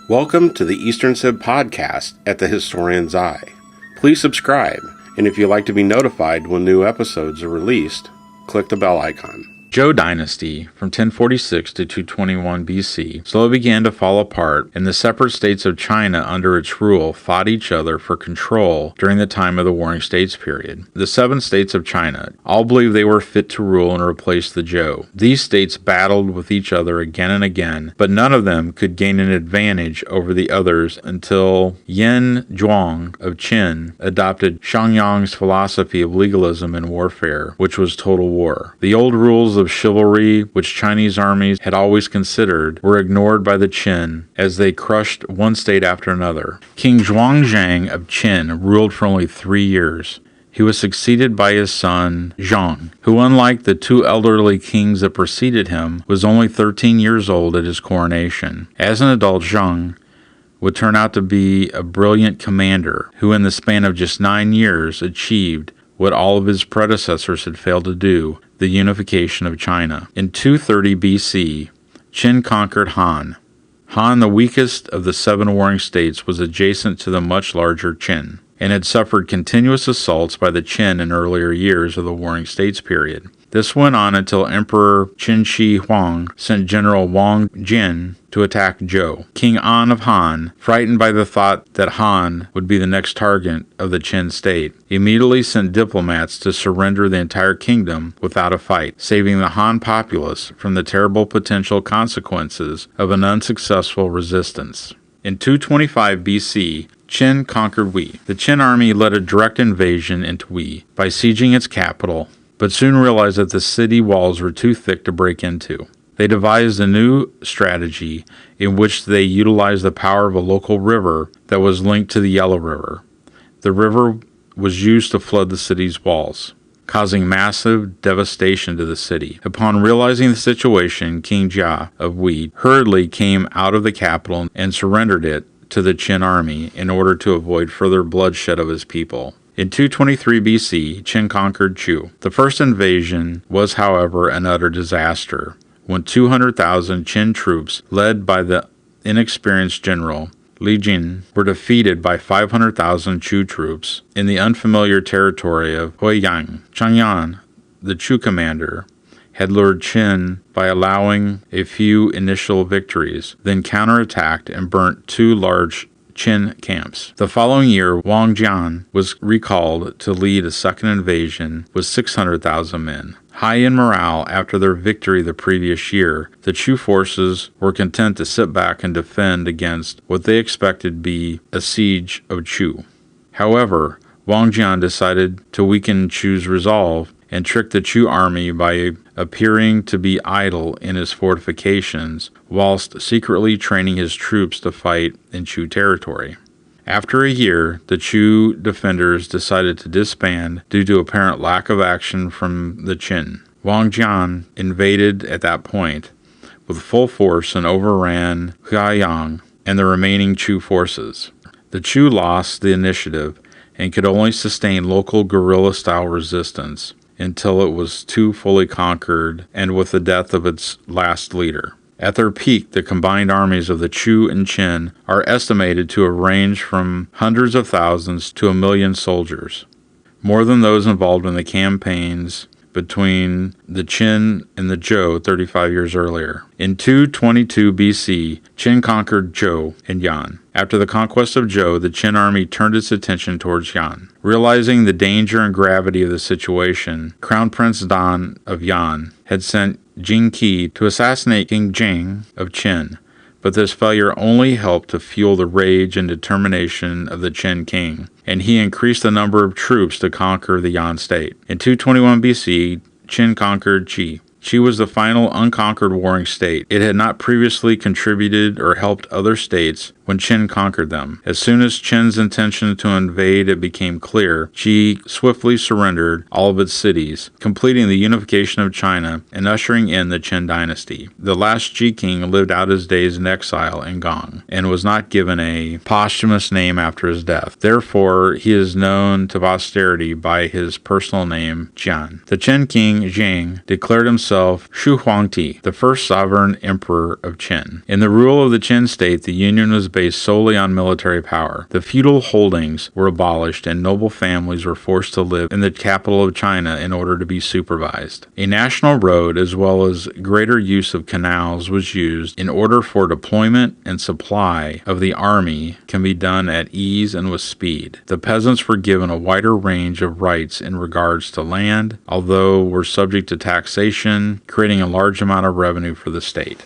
Welcome to the Eastern Sib podcast at the Historian's Eye. Please subscribe, and if you'd like to be notified when new episodes are released, click the bell icon. Zhou dynasty, from 1046 to 221 BC, slowly began to fall apart, and the separate states of China under its rule fought each other for control during the time of the Warring States period. The 7 states of China all believed they were fit to rule and replace the Zhou. These states battled with each other again and again, but none of them could gain an advantage over the others until Wang Zhang of Qin adopted Xiangyang's philosophy of legalism and warfare, which was total war. The old rules of chivalry, which Chinese armies had always considered, were ignored by the Qin as they crushed one state after another. King Wang Zhang of Qin ruled for only 3 years. He was succeeded by his son, Zhang, who, unlike the 2 elderly kings that preceded him, was only 13 years old at his coronation. As an adult, Zhang would turn out to be a brilliant commander who, in the span of just 9 years, achieved what all of his predecessors had failed to do: the unification of China. In 230 BC, Qin conquered Han. Han, the weakest of the 7 warring states, was adjacent to the much larger Qin, and had suffered continuous assaults by the Qin in earlier years of the Warring States period. This went on until Emperor Qin Shi Huang sent General Wang Jin to attack Zhou. King An of Han, frightened by the thought that Han would be the next target of the Qin state, immediately sent diplomats to surrender the entire kingdom without a fight, saving the Han populace from the terrible potential consequences of an unsuccessful resistance. In 225 BC, Qin conquered Wei. The Qin army led a direct invasion into Wei by sieging its capital, but soon realized that the city walls were too thick to break into. They devised a new strategy in which they utilized the power of a local river that was linked to the Yellow River. The river was used to flood the city's walls, causing massive devastation to the city. Upon realizing the situation, King Jia of Wei hurriedly came out of the capital and surrendered it to the Qin army in order to avoid further bloodshed of his people. In 223 BC, Qin conquered Chu. The first invasion was, however, an utter disaster, when 200,000 Qin troops, led by the inexperienced general Li Jin, were defeated by 500,000 Chu troops in the unfamiliar territory of Huiyang. Chang'an, the Chu commander, had lured Qin by allowing a few initial victories, then counterattacked and burnt 2 large Qin camps. The following year, Wang Zhang was recalled to lead a second invasion with 600,000 men. High in morale after their victory the previous year, the Chu forces were content to sit back and defend against what they expected to be a siege of Chu. However, Wang Zhang decided to weaken Chu's resolve and tricked the Chu army by appearing to be idle in his fortifications, whilst secretly training his troops to fight in Chu territory. After a year, the Chu defenders decided to disband due to apparent lack of action from the Qin. Wang Zhang invaded at that point with full force and overran Huiyang and the remaining Chu forces. The Chu lost the initiative and could only sustain local guerrilla-style resistance until it was too fully conquered and with the death of its last leader. At their peak, the combined armies of the Chu and Qin are estimated to have ranged from hundreds of thousands to 1 million soldiers, more than those involved in the campaigns between the Qin and the Zhou 35 years earlier. In 222 BC, Qin conquered Zhou and Yan. After the conquest of Zhou, the Qin army turned its attention towards Yan. Realizing the danger and gravity of the situation, Crown Prince Dan of Yan had sent Jing Qi to assassinate King Jing of Qin, but this failure only helped to fuel the rage and determination of the Qin king, and he increased the number of troops to conquer the Yan state. In 221 BC, Qin conquered Qi. Qi was the final unconquered warring state. It had not previously contributed or helped other states when Qin conquered them. As soon as Qin's intention to invade it became clear, Qi swiftly surrendered all of its cities, completing the unification of China and ushering in the Qin dynasty. The last Qi king lived out his days in exile in Gong and was not given a posthumous name after his death. Therefore, he is known to posterity by his personal name, Jian. The Qin king, Jing, declared himself Shu Huangti, the first sovereign emperor of Qin. In the rule of the Qin state, the union was based solely on military power. The feudal holdings were abolished and noble families were forced to live in the capital of China in order to be supervised. A national road as well as greater use of canals was used in order for deployment and supply of the army can be done at ease and with speed. The peasants were given a wider range of rights in regards to land, although were subject to taxation, creating a large amount of revenue for the state.